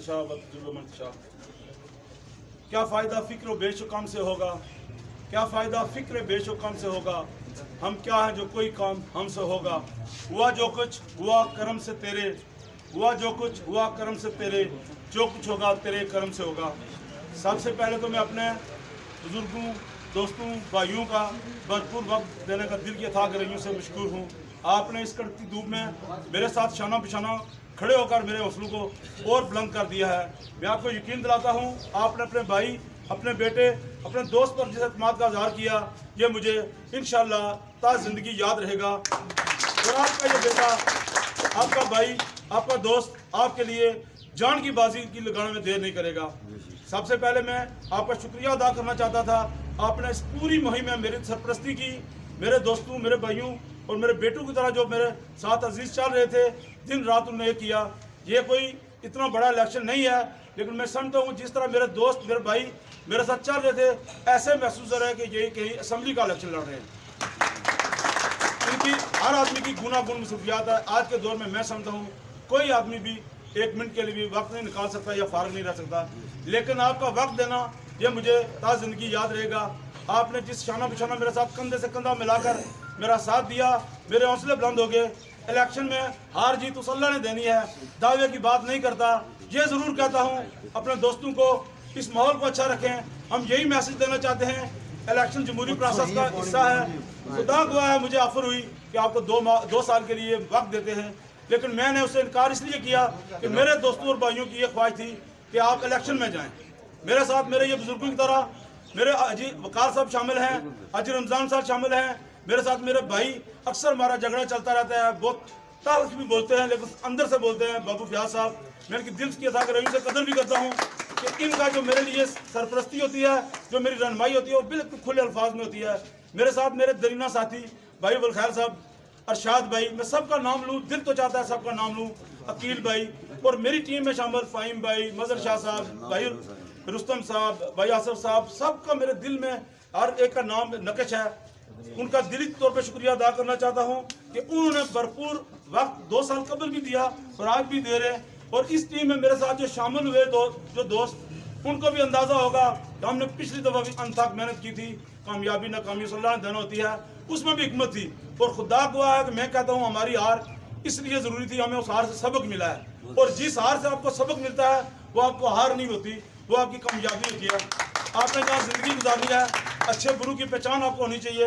तशा व तुज़िल्लु मन तशा। क्या फ़ायदा फ़िक्र बेशुकाम से होगा, क्या फ़ायदा फ़िक्र बेशुकाम से होगा, हम क्या हैं जो कोई काम हमसे होगा। हुआ जो कुछ हुआ करम से तेरे, हुआ जो कुछ हुआ करम से तेरे, जो कुछ होगा तेरे करम से होगा। सबसे पहले तो मैं अपने बुज़ुर्गों, दोस्तों, भाइयों का भरपूर वक्त देने का दिल की अथाह गहराइयों से मशकूर हूँ। आपने इस कड़कती धूप में मेरे साथ शाना बिशाना खड़े होकर मेरे हौसलों को और बुलंद कर दिया है। मैं आपको यकीन दिलाता हूँ, आपने अपने भाई, अपने बेटे, अपने दोस्त पर जिस अतमाद का इज़हार किया, ये मुझे इंशाअल्लाह ता ज़िंदगी याद रहेगा। और आपका ये बेटा, आपका भाई, आपका दोस्त आपके लिए जान की बाजी की लगाने में देर नहीं करेगा। सबसे पहले मैं आपका शुक्रिया अदा करना चाहता था। आपने इस पूरी मुहिम में मेरी सरपरस्ती की। मेरे दोस्तों, मेरे भाइयों और मेरे बेटों की तरह जो मेरे साथ अजीज़ चल रहे थे, दिन रात उन्होंने ये किया। ये कोई इतना बड़ा इलेक्शन नहीं है, लेकिन मैं समझता हूँ जिस तरह मेरे दोस्त, मेरे भाई मेरे साथ चल रहे थे, ऐसे महसूस हो रहा है कि ये कहीं असम्बली का इलेक्शन लड़ रहे हैं। क्योंकि हर आदमी की गुनागुन मसरूफियात है। आज के दौर में मैं समझता हूँ कोई आदमी भी एक मिनट के लिए भी वक्त नहीं निकाल सकता या फारग नहीं रह सकता, लेकिन आपका वक्त देना ये मुझे ता ज़िंदगी याद रहेगा। आपने जिस शाना बिशाना मेरे साथ कंधे से कंधा मिलाकर मेरा साथ दिया, मेरे हौसले बुलंद हो गए। इलेक्शन में हार जीत उस अल्लाह ने देनी है, दावे की बात नहीं करता। ये ज़रूर कहता हूँ अपने दोस्तों को, इस माहौल को अच्छा रखें। हम यही मैसेज देना चाहते हैं, इलेक्शन जमहूरी प्रोसेस का हिस्सा है। खुदा गवाह है, मुझे ऑफर हुई कि आपको 2 साल के लिए वक्त देते हैं, लेकिन मैंने उससे इनकार इसलिए किया कि मेरे दोस्तों और भाइयों की ये ख्वाहिश थी कि आप इलेक्शन में जाएं। मेरे साथ मेरे ये बुजुर्गों की तरह मेरे अजी वकार साहब शामिल हैं, अजी रमज़ान साहब शामिल हैं। मेरे साथ मेरे भाई, अक्सर हमारा झगड़ा चलता रहता है, बहुत ताल्लुक़ भी बोलते हैं लेकिन अंदर से बोलते हैं। बाबू फयाज साहब, मैं इनकी दिल की अता कर से कदर भी करता हूँ कि इनका जो मेरे लिए सरपरस्ती होती है, जो मेरी रहनुमाई होती है, वो बिल्कुल खुले अल्फाज में होती है। मेरे साथ मेरे दरीना साथी भाई वलखैर साहब, अरशाद भाई, मैं सबका नाम लूँ, दिल तो चाहता है सबका नाम लूँ, अकील भाई, और मेरी टीम में शामिल फ़हीम भाई, मज़हर शाह साहब, भाई रुस्तम साहब, भाई आसफ साहब, सबका मेरे दिल में हर एक का नाम नकश है। उनका दिली तौर पे शुक्रिया अदा करना चाहता हूँ कि उन्होंने भरपूर वक्त 2 साल कबल भी दिया और आज भी दे रहे हैं। और इस टीम में मेरे साथ जो शामिल हुए जो दोस्त, उनको भी अंदाज़ा होगा कि हमने पिछली दफ़ा भी अनथक मेहनत की थी। कामयाबी नाकामी अल्लाह ने देना होती है, उसमें भी हिकमत थी। और खुदा गवाह है कि मैं कहता हूँ हमारी हार इसलिए ज़रूरी थी, हमें उस हार से सबक मिला है। और जिस हार से आपको सबक मिलता है वो आपको हार नहीं होती, वो आपकी कामयाबी होती है। आपने जहाँ ज़िंदगी गुजारनी है, अच्छे बुरू की पहचान आपको होनी चाहिए,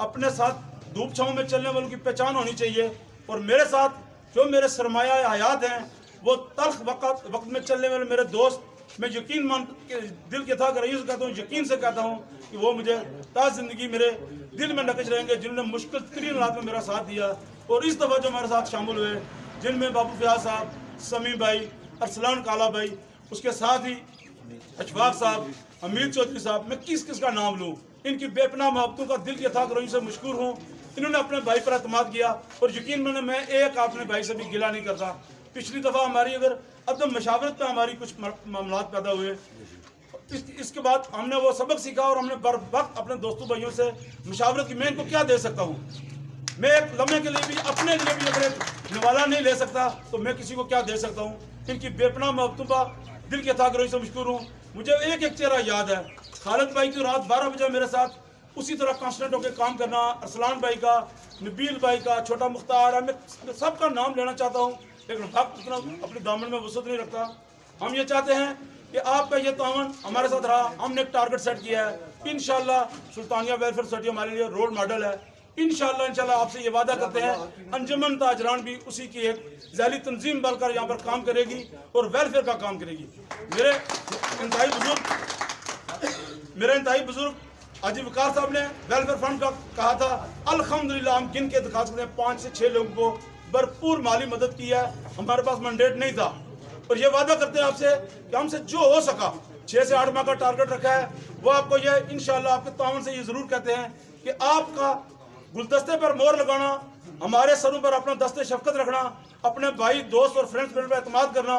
अपने साथ धूप छाँव में चलने वालों की पहचान होनी चाहिए। और मेरे साथ जो मेरे सरमाया हयात हैं, वो तल्ख वक्त में चलने वाले मेरे दोस्त, मैं यकीन मान के दिल के था गहराइयों से कहता हूँ, यकीन से कहता हूँ कि वो मुझे ता ज़िंदगी मेरे दिल में नकश रहेंगे, जिन्होंने मुश्किल तरीन हालात में मेरा साथ दिया। और इस दफ़ा जो मेरे साथ शामिल हुए, जिनमें बाबू फयाज साहब, समी भाई, अरसलान काला भाई, उसके साथ ही अशफाक साहब, अमीर चौधरी साहब, मैं किस किस का नाम लूँ। इनकी बेपनाह मोहब्बतों का दिल की अथाह गहराइयों से मशकूर हूँ। इन्होंने अपने भाई पर अतमाद किया और यकीन मैंने मैं एक अपने भाई से भी गिला नहीं करता। पिछली दफ़ा हमारी अगर अदम मशावरत पे हमारी कुछ मामलात पैदा हुए, इसके बाद हमने वो सबक सीखा और हमने बर वक्त अपने दोस्तों भाइयों से मशावरत की। मैं इनको क्या दे सकता हूँ, मैं एक लम्हे के लिए भी, अपने लिए भी अगर एक निवाला नहीं ले सकता तो मैं किसी को क्या दे सकता हूँ। इनकी बेपनाह मोहब्बतों का दिल के अथाह गहराइयों से मशकूर हूँ। मुझे एक एक चेहरा याद है, खालिद भाई की रात 12 बजे मेरे साथ उसी तरह कॉन्स्टेंट होकर काम करना, अरसलान भाई का, नबील भाई का, छोटा मुख्तार है, मैं सबका नाम लेना चाहता हूँ लेकिन वक्त उतना अपने दामन में वसत नहीं रखता। हम ये चाहते हैं कि आपका ये तावन हमारे साथ रहा। हमने एक टारगेट सेट किया है, इंशाल्लाह सुल्तानिया वेलफेयर सोसाइटी हमारे लिए रोल मॉडल है। इंशाल्लाह आपसे ये वादा करते हैं अंजुमन ताजरान भी उसी की एक ज़ैली तंजीम बनकर यहाँ पर काम करेगी और वेलफेयर का काम करेगी। मेरे इंतहाई बुजुर्ग अजी वकार साहब ने वेलफेयर फंड का कहा था, अल्हम्दुलिल्लाह हम गिन के दिखा सकते हैं 5 से 6 लोगों को भरपूर माली मदद की है। हमारे पास मैंडेट नहीं था और ये वादा करते हैं आपसे कि हमसे जो हो सका 6 से 8 माह का टारगेट रखा है, वो आपको ये इंशाल्लाह आपके तावन से ये ज़रूर कहते हैं कि आपका गुलदस्ते पर मोहर लगाना, हमारे सरों पर अपना दस्ते शफकत रखना, अपने भाई दोस्त और फ्रेंड्स पर एतमाद करना,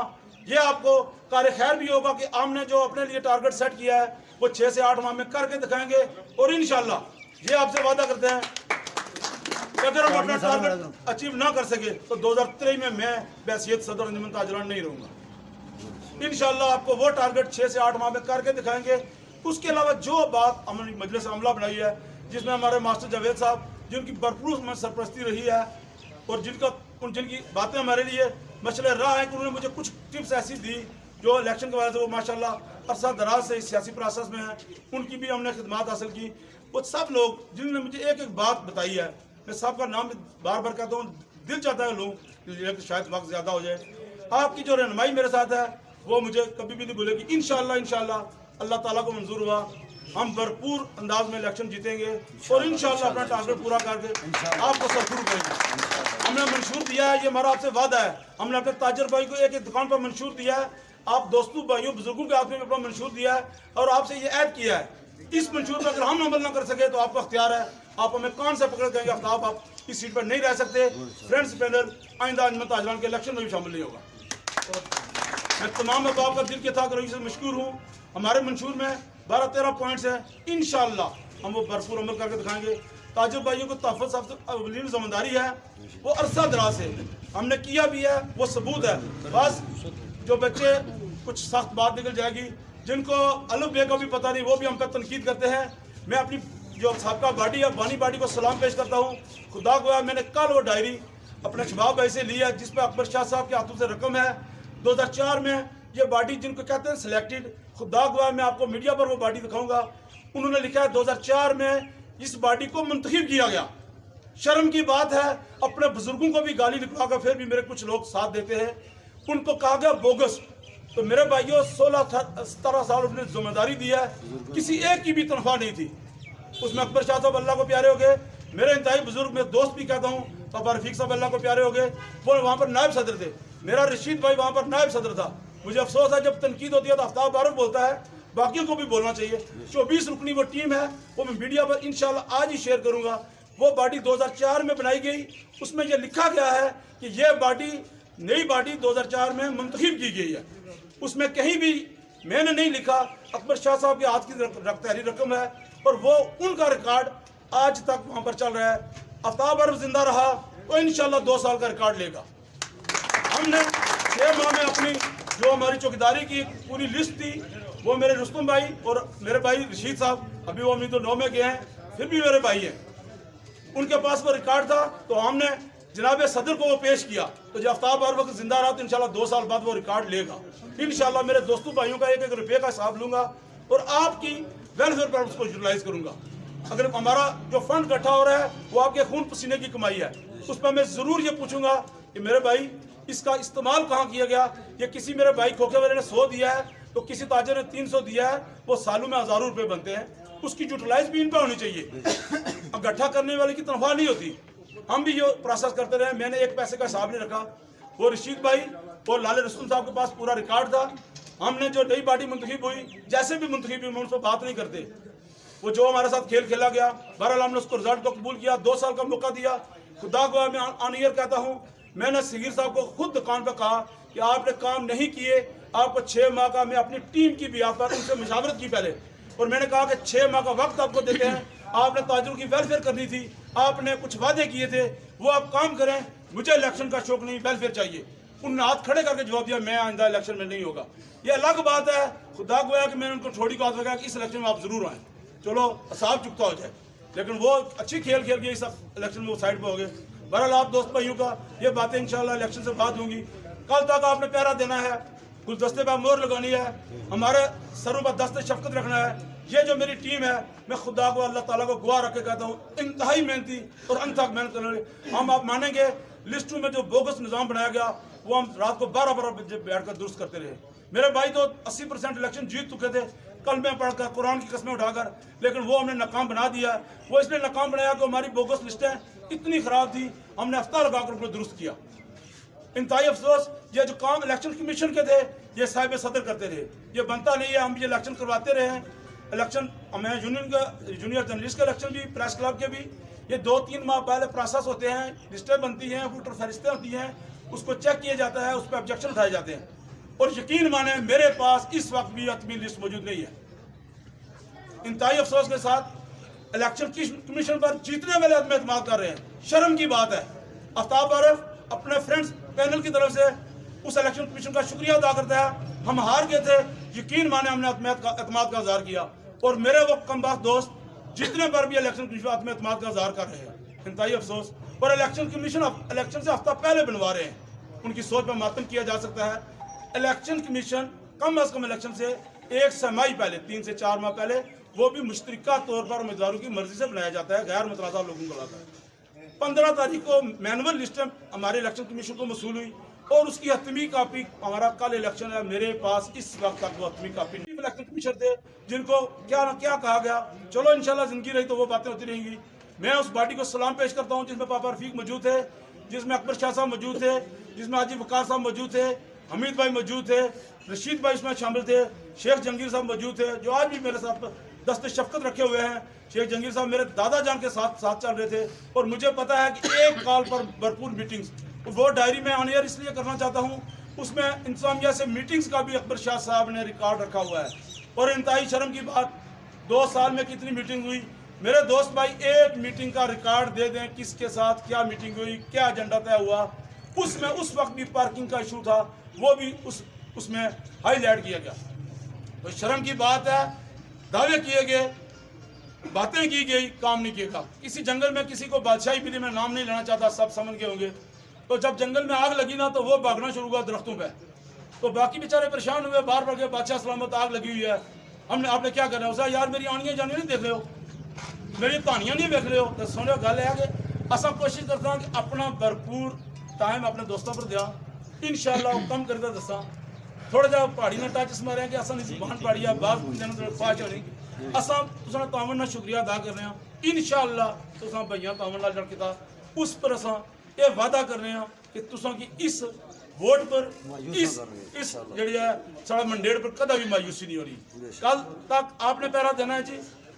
ये आपको कार खैर भी होगा कि हमने जो अपने लिए टारगेट सेट किया है वो 6 से 8 माह में करके दिखाएंगे। और इंशाल्लाह ये आपसे वादा करते हैं कि अगर हम अपना टारगेट अचीव ना कर सके तो 2023 में मैं बहैसियत सदर अंजुमन ताजरान नहीं रहूँगा। इंशाल्लाह आपको वो टारगेट 6 से 8 माह में करके दिखाएंगे। उसके अलावा जो बात हमने मजलिस अमला बनाई है, जिसमें हमारे मास्टर जावेद साहब जिनकी भरपूर सरपरस्ती रही है और जिनकी बातें हमारे लिए मसले राह है कि उन्होंने मुझे कुछ टिप्स ऐसी दी जो इलेक्शन के वजह से वो माशाल्लाह अरसा दराज से इस सियासी प्रोसेस में है, उनकी भी हमने खिदमत हासिल की। वो सब लोग जिन्होंने मुझे एक एक बात बताई है, मैं सबका नाम बार बार कहता हूँ, दिल चाहता है लूँ लेकिन शायद वक्त ज़्यादा हो जाए। आपकी जो रहनुमाई मेरे साथ है वो मुझे कभी भी नहीं भूलेगी। इंशाल्लाह अल्लाह ताला को मंजूर हुआ हम भरपूर अंदाज में इलेक्शन जीतेंगे और इंशाल्लाह अपना टारगेट पूरा करके आपको सरफुर करेंगे। हमने मंशूर दिया है, ये हमारा आपसे वादा है। हमने अपने ताजर भाई को एक एक दुकान पर मंशूर दिया है, आप दोस्तों भाइयों बुजुर्गों के हाथ में अपना मंशूर दिया है और आपसे ये ऐड किया है। इस मंशूर पर अगर हम अमल ना कर सके तो आपका अख्तियार है, आप हमें कान से पकड़ कहेंगे आफ्ताब आप इस सीट पर नहीं रह सकते। फ्रेंड्स पैनल आइंदा अंजुमन ताजरान के इलेक्शन में भी शामिल नहीं होगा। मैं तमाम अहबाब का दिल के था रही से मशकूर हूँ। हमारे मंशूर में 12-13 पॉइंट्स हैं, इंशाल्लाह हम वो भरपूर अमल करके दिखाएंगे। ताजुब भाइयों को तहफ़्फ़ुज़ साहब अवलीन ज़िम्मेदारी है, वो अरसा दराज से हमने किया भी है, वो सबूत है। बस जो बच्चे कुछ सख्त बात निकल जाएगी, जिनको अलफ बे का भी पता नहीं, वो भी हम पर तनकीद करते हैं। मैं अपनी जो साबका बाडी है बानी बाडी को सलाम पेश करता हूँ। खुदा को मैंने कल वो डायरी अपने शबाब भाई से ली है जिस पर अकबर शाह साहब के हाथों से रकम है। 2004 में ये बाडी जिनको कहते हैं सिलेक्टेड, खुदा गवाह मैं आपको मीडिया पर वो बाडी दिखाऊंगा। उन्होंने लिखा है 2004 में इस बाडी को मुंतखब किया गया। शर्म की बात है, अपने बुजुर्गों को भी गाली निकला फिर भी मेरे कुछ लोग साथ देते हैं। उनको कहा गया बोगस। तो मेरे भाइयों 16-17 साल उन्होंने जिम्मेदारी दी है, किसी एक की भी तनख्वाह नहीं थी उसमें। अकबर शाह साहब अल्लाह को प्यारे हो गए, मेरे इंतहाई बुजुर्ग मेरे दोस्त भी कहता हूँ, पापा रफीक साहब अल्लाह को प्यारे हो गए, वो वहाँ पर नायब सदर थे। मेरा रशीद भाई वहाँ पर नायब सदर था। मुझे अफसोस है जब तनकीद होती है तो आफ्ताब आरफ बोलता है, बाकियों को भी बोलना चाहिए। 24 रुकनी वो टीम है, वो मैं मीडिया पर इंशाल्लाह आज ही शेयर करूंगा। वो बाडी 2004 में बनाई गई, उसमें ये लिखा गया है कि ये बाडी नई बाडी 2004 में मुंतखब की गई है। उसमें कहीं भी मैंने नहीं लिखा, अकबर शाह साहब के हाथ की रख्तारी रकम है और वो उनका रिकॉर्ड आज तक वहाँ पर चल रहा है। आफ्ताब आरफ जिंदा रहा तो इंशाल्लाह 2 साल का रिकॉर्ड लेगा। हमने 6 माह में अपनी जो हमारी चौकीदारी की पूरी लिस्ट थी, वो मेरे रुस्तम भाई और मेरे भाई रशीद साहब, अभी वो अमनी तो 9 में गए हैं, फिर भी मेरे भाई हैं, उनके पास वो रिकॉर्ड था। तो हमने जनाब सदर को वो पेश किया। तो जब आफ्ताब हर वक्त जिंदा रहा तो इंशाल्लाह 2 साल बाद वो रिकॉर्ड लेगा। इंशाल्लाह मेरे दोस्तों भाइयों का 1-1 रुपये का हिसाब लूंगा और आपकी वेलफेयर पर उसको यूटिलाइज करूंगा। अगर हमारा जो फंड इकट्ठा हो रहा है वो आपके खून पसीने की कमाई है, उस पर मैं ज़रूर ये पूछूंगा कि मेरे भाई इसका इस्तेमाल कहाँ किया गया। ये किसी मेरे भाई खोखे वाले ने 100 दिया है तो किसी ताजर ने 300 दिया है, वो सालों में हज़ारों रुपये बनते हैं, उसकी यूटिलाइज भी इन पर होनी चाहिए। इकट्ठा करने वाले की तनख्वाह नहीं होती। हम भी ये प्रोसेस करते रहे, मैंने एक पैसे का हिसाब नहीं रखा। वो रशीद भाई और लाले रसूल साहब के पास पूरा रिकॉर्ड था। हमने जो नई पार्टी मुंतखब हुई, जैसे भी मुंतखब हुई, हम उन पर बात नहीं करते। वो जो हमारे साथ खेल खेला गया, बहरहाल हमने उसको रिजल्ट को कबूल किया, 2 साल का मौका दिया। खुदा को मैं ऑन ईयर कहता हूँ, मैंने सगीर साहब को खुद दुकान पर कहा कि आपने काम नहीं किए, आपको 6 माह का, मैं अपनी टीम की भी आप पर उनसे मुशावरत की पहले, और मैंने कहा कि 6 माह का वक्त आपको देते हैं, आपने ताजरों की वेलफेयर करनी थी, आपने कुछ वादे किए थे, वो आप काम करें, मुझे इलेक्शन का शौक नहीं, वेलफेयर चाहिए। उन्होंने हाथ खड़े करके जवाब दिया, मैं आइंदा इलेक्शन में नहीं होगा। ये अलग बात है, खुदा गोया कि मैंने उनको छोड़ी को हाथ लगाया कि इस इलेक्शन में आप जरूर आए, चलो हिसाब चुकता हो जाए, लेकिन वो अच्छी खेल खेल के इस इलेक्शन में वो साइड पर हो गए। बहरहाल आप दोस्त भाइयों का ये बातें इंशाल्लाह इलेक्शन से बात होंगी। कल तक आपने पहरा देना है, गुलदस्ते पर मोहर लगानी है, हमारे सरों पर दस्त शफकत रखना है। ये जो मेरी टीम है, मैं खुदा को अल्लाह ताला को गवाह रख के कहता हूँ, इंतहाई मेहनती और अंतक मेहनत करने वाले। हम आप मानेंगे लिस्टों में जो बोगस निज़ाम बनाया गया वो हम रात को 12-12 बजे बैठ कर दुरुस्त करते रहे। मेरे भाई तो 80% इलेक्शन जीत चुके थे कल में पढ़कर, कुरान की कसमें उठाकर, लेकिन वो हमने नाकाम बना दिया। वो इसलिए नाकाम बनाया कि हमारी बोगस लिस्टें इतनी ख़राब थी, हमने हफ्ता लगाकर उनको दुरुस्त किया। इंतहाई अफसोस, ये जो काम इलेक्शन कमीशन के थे ये साहिब सदर करते रहे, ये बनता नहीं है। हम ये इलेक्शन करवाते रहे हैं, इलेक्शन हमें यूनियन का, जूनियर जर्नलिस्ट का इलेक्शन भी, प्रेस क्लब के भी, ये 2-3 माह पहले प्रोसेस होते हैं, लिस्टें बनती हैं, वोटर फहरिस्तें होती हैं, उसको चेक किया जाता है, उस पर ऑब्जेक्शन उठाए जाते हैं। और यकीन माने मेरे पास इस वक्त भी हतमी लिस्ट मौजूद नहीं है। इंतहाई अफसोस के साथ इलेक्शन कमीशन पर जीतने वाले आदमी एतमाद कर रहे हैं, शर्म की बात है। आफ्ताब आरफ अपने फ्रेंड्स पैनल की तरफ से उस इलेक्शन कमीशन का शुक्रिया अदा करता है। हम हार गए थे, यकीन माने हमने एतमाद का इज़हार किया, और मेरे वो कमबख्त दोस्त जितने पर भी इलेक्शन कमीशन एतमाद का इज़हार कर रहे हैं, इंतहाई अफसोस। और इलेक्शन कमीशन इलेक्शन से हफ्ता पहले बनवा रहे हैं, उनकी सोच पर मातम किया जा सकता है। इलेक्शन कमीशन कम अज़ कम इलेक्शन से एक समाई पहले, 3 से 4 माह पहले, वो भी मुश्तरका तौर पर उम्मीदवारों की मर्जी से बनाया जाता है, गैर मुतराज़ा लोगों को लाता है। 15 तारीख को मैनुअल लिस्ट हमारे इलेक्शन कमीशन को मसूल हुई, और उसकी हतमी कापी, हमारा कल इलेक्शन है, मेरे पास इस वक्त तक वो हतमी कापी नहीं। इलेक्शन कमीशन थे जिनको क्या ना क्या कहा गया, चलो इंशाल्लाह जिंदगी रही तो वो बातें होती रहेंगी। मैं उस पार्टी को सलाम पेश करता हूँ जिसमें पापा रफीक मौजूद थे, जिसमें अकबर शाह साहब मौजूद थे, जिसमें हाजी वकार साहब मौजूद थे, हमीद भाई मौजूद थे, रशीद भाई इसमें शामिल थे, शेख जंगीर साहब मौजूद थे जो आज भी मेरे साथ दस्ते शफकत रखे हुए हैं। शेख जंगीर साहब मेरे दादा जान के साथ चल रहे थे, और मुझे पता है कि एक कॉल पर भरपूर मीटिंग्स, वो डायरी में ऑन एयर इसलिए करना चाहता हूँ, उसमें इंतजामिया से मीटिंग्स का भी अकबर शाह साहब ने रिकॉर्ड रखा हुआ है। और इंतहाई शर्म की बात, 2 साल में कितनी मीटिंग हुई, मेरे दोस्त भाई एक मीटिंग का रिकॉर्ड दे दें, किसके साथ क्या मीटिंग हुई, क्या एजेंडा तय हुआ। उसमें उस वक्त भी पार्किंग का इशू था, वो भी उसमें हाईलाइट किया गया। तो शर्म की बात है, दावे किए गए, बातें की गई, काम नहीं किया। किसी जंगल में किसी को बादशाही मिली, मैं नाम नहीं लेना चाहता, सब समझ गए होंगे। तो जब जंगल में आग लगी ना, तो वो भागना शुरू हुआ दरख्तों पे, तो बाकी बेचारे परेशान हुए, बार बार के बादशाह सलामत आग लगी हुई है, हमने आपने क्या करना है। उसे यार मेरी आनियाँ जानियाँ नहीं देख रहे हो, मेरी कहानियाँ नहीं देख रहे हो, तो सुनो गल है कि असा कोशिश करता हूँ कि अपना भरपूर टाइम अपने दोस्तों पर दिया, इंशाअल्लाह कम करता दसा। थोड़ा जा पहाड़ी ने टच मारे कि असा जुबान पहाड़ी है, बात फाश होनी, असा तुसा तावन नाल शुक्रिया अदा कर रहे हैं। इंशाअल्लाह तुसा भैया तावन नाल जड़ कीता, उस पर असा ये वादा कर रहे हैं कि तुसा की इस वोट पर, इस जी है साढ़ा मंडेर पर कदा भी मायूसी नहीं हो रही। कल तक आपने पहरा देना है जी,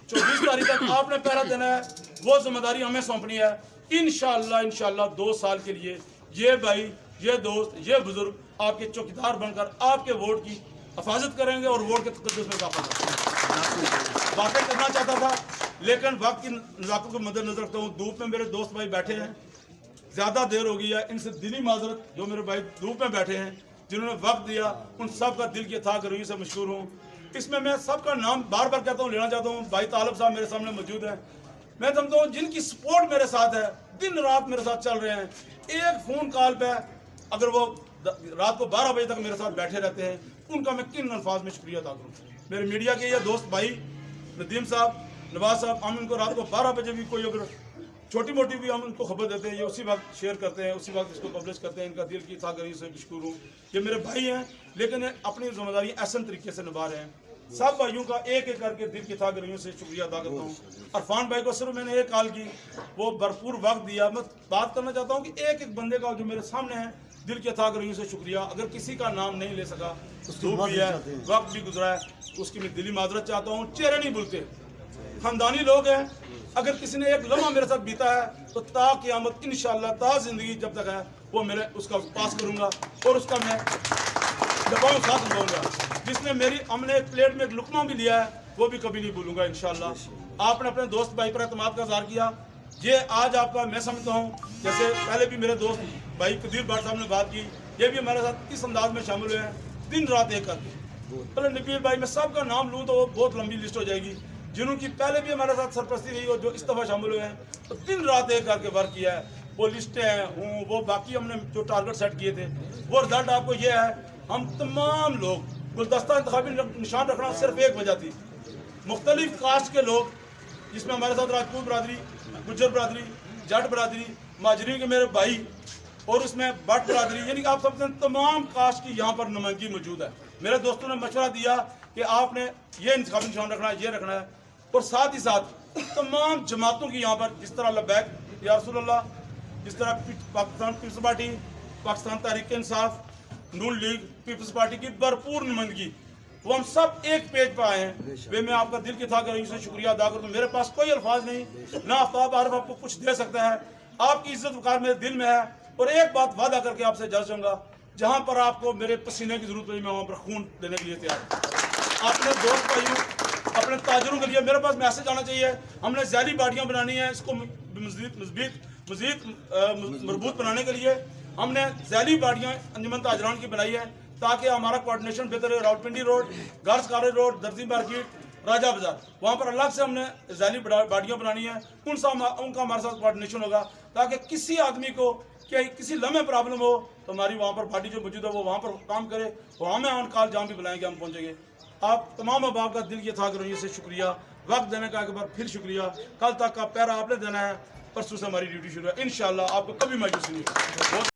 24 तारीख तक आपने पहरा देना है, वो जिम्मेदारी हमें सौंपनी है। इंशाअल्लाह 2 साल के लिए ये भाई, ये दोस्त, ये बुजुर्ग आपके चौकीदार बनकर आपके वोट की हिफाजत करेंगे और वोट के तकद्दुस में इजाफा करेंगे। बातें करना चाहता था, लेकिन वक्त की नज़ाकत को मद्देनजर रखता हूँ। धूप में मेरे दोस्त भाई बैठे हैं, ज़्यादा देर हो गई है, इनसे दिली माजरत, जो मेरे भाई धूप में बैठे हैं, जिन्होंने वक्त दिया, उन सब का दिल की थाक रही से मशहूर हूँ। इसमें मैं सबका नाम बार बार कहता हूँ, लेना चाहता हूँ। भाई तालब साहब मेरे सामने मौजूद हैं, मैं समझता हूँ जिनकी सपोर्ट मेरे साथ है, दिन रात मेरे साथ चल रहे हैं। एक फ़ोन कॉल पे अगर वो रात को 12 बजे तक मेरे साथ बैठे रहते हैं, उनका मैं किन अल्फाज में शुक्रिया अदा करूँ। मेरे मीडिया के ये दोस्त भाई नदीम साहब, नवाज साहब, हम इनको रात को 12 बजे भी कोई अगर छोटी मोटी भी हम उनको खबर देते हैं, ये उसी वक्त शेयर करते हैं, उसी वक्त इसको पब्लिश करते हैं। इनका दिल की थागरी से मशकूर हूँ। ये मेरे भाई हैं, लेकिन ये अपनी जिम्मेदारी ऐसा तरीके से निभा रहे हैं। सब भाइयों का एक एक करके दिल की थागरियों से शुक्रिया अदा करता हूँ। अरफान भाई को सिर्फ मैंने एक कॉल की, वो भरपूर वक्त दिया। मैं बात करना चाहता हूँ कि एक एक बंदे का जो मेरे सामने है, दिल के थागरियों से शुक्रिया। अगर किसी का नाम नहीं ले सका, धूप भी है, वक्त भी गुजरा है, उसकी मैं दिली माजरत चाहता हूँ। चेहरे नहीं भूलते, खानदानी लोग हैं। अगर किसी ने एक लम्हा मेरे साथ बीता है, तो ता क़यामत इंशाअल्लाह, ता जिंदगी जब तक है, वो मेरे उसका पास करूँगा और उसका मैं दबाऊँ साथ दूँगा। जिसने मेरी हमने एक प्लेट में एक लुकमा भी लिया है, वो भी कभी नहीं भूलूंगा इंशाअल्लाह। आपने अपने दोस्त भाई पर एतमाद का इज़हार किया, ये आज आपका मैं समझता हूँ। जैसे पहले भी मेरे दोस्त भाई कदीर भाट साहब ने बात की, ये भी हमारे साथ इस अंदाज में शामिल हुए हैं, दिन रात एक करके। पहले नबील भाई, मैं सबका नाम लूँ तो वो बहुत लंबी लिस्ट हो जाएगी, जिन्होंकि पहले भी हमारे साथ सरपरस्ती रही और जो इस दफ़ा शामिल हुए हैं, तो दिन रात एक करके वर्क किया है। वो लिस्टें हैं हूँ, वो बाकी हमने जो टारगेट सेट किए थे, वो रिजल्ट आपको ये है। हम तमाम लोग, गुलदस्ता इंतखाबी निशान रखना सिर्फ एक वजह थी, मुख्तलिफ कास्ट के लोग, जिसमें हमारे साथ राजपूत बरादरी, गुज्जर बरादरी, जट बरादरी, माजरी के मेरे भाई, और उसमें भट्ट बरादरी, यानी कि आप सब तमाम कास्ट की यहाँ पर नुमाइंदगी मौजूद है। मेरे दोस्तों ने मशवरा दिया कि आपने ये इंतखाबी निशान रखना है, ये रखना है, और साथ ही साथ तमाम जमातों की यहाँ पर, जिस तरह लब्बैक या रसूलुल्लाह, जिस तरह पाकिस्तान पीपल्स पार्टी, पाकिस्तान तहरीक इंसाफ, नून लीग, पीपल्स पार्टी की भरपूर नुमाइंदगी, वो हम सब एक पेज पर आए हैं। वे मैं आपका दिल की थागरी से शुक्रिया अदा करता हूँ। मेरे पास कोई अल्फाज नहीं, ना आफ्ताब आरफ आपको कुछ दे सकता है। आपकी इज्जत वकार मेरे दिल में है, और एक बात वादा करके आपसे जा चाहूँगा, जहाँ पर आपको मेरे पसीने की जरूरत पड़ी, मैं वहाँ पर खून देने के लिए तैयार हूँ। अपने दोस्त भाइयों, अपने ताजरों के लिए मेरे पास मैसेज आना चाहिए। हमने जैली बाड़ियाँ बनानी है, इसको मजीद मजबूत बनाने के लिए हमने जैली बाड़ियाँ अंजुमन ताजरान की बनाई है ताकि हमारा कोऑर्डिनेशन बेहतर है। Rawalpindi road, girls college road, दर्जी मार्केट, राजा बाजार, वहाँ पर अलग से हमने जैली बाड़ियाँ बनानी है। उनका हमारे साथ कोऑर्डिनेशन होगा ताकि किसी आदमी को क्या किसी लम्हे प्रॉब्लम हो तो हमारी वहाँ पर पार्टी जो मौजूद है वो वहाँ पर काम करे और हमें ऑन कॉल जहाँ भी बुलाएंगे हम पहुँचेंगे। आप तमाम अहबाब का दिल ये था कि से शुक्रिया, वक्त देने का एक बार फिर शुक्रिया। कल तक का पैरा आपने देना है, परसों से हमारी ड्यूटी शुरू है। इंशाल्लाह आपको कभी मायूसी नहीं होगी।